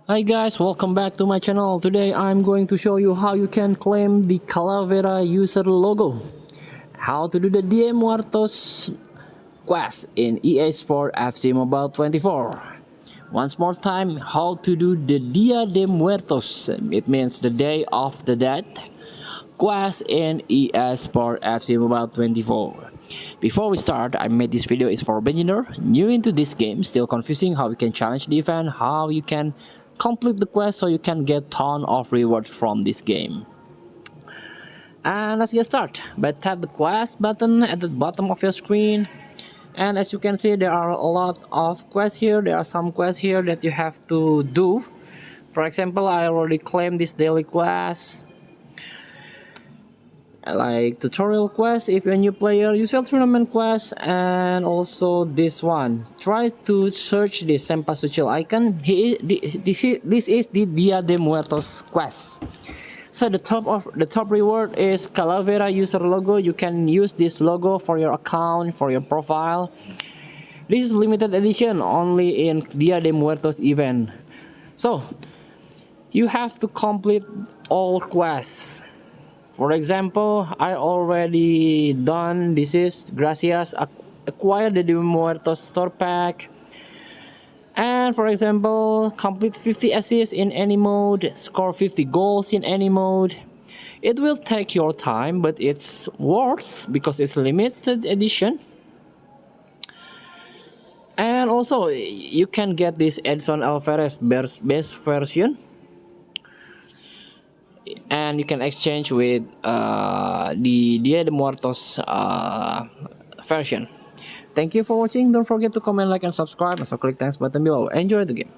Hi guys, welcome back to my channel. Today I'm going to show you how you can claim the Calavera user logo, how to do the Día de Muertos Quest in EA Sport FC Mobile 24. Once more time, how to do the Día de Muertos, it means the Day of the Dead, Quest in EA Sport FC Mobile 24. Before we start, I made this video is for beginner, new into this game, still confusing how you can challenge the event, how you can complete the quest so you can get ton of rewards from this game. And let's get started. But tap the quest button at the bottom of your screen. And as you can see, there are a lot of quests here. There are some quests here that you have to do. For example, I already claimed this daily quest, like tutorial quest if you're a new player, usual tournament quest, and also this one. Try to search the Sempasuchil icon. This is the Dia de Muertos quest. So the top reward is Calavera user logo. You can use this logo for your account, for your profile. This is limited edition, only in Dia de Muertos event. So you have to complete all quests. For example, I already done this is Gracias, acquire the Día de Muertos store pack. And for example, complete 50 assists in any mode, score 50 goals in any mode. It will take your time, but it's worth because it's limited edition. And also, you can get this Edson Alvarez base version, and you can exchange with the Dia de Muertos version. Thank you for watching. Don't forget to comment, like, and subscribe. Also click thanks button below. Enjoy the game.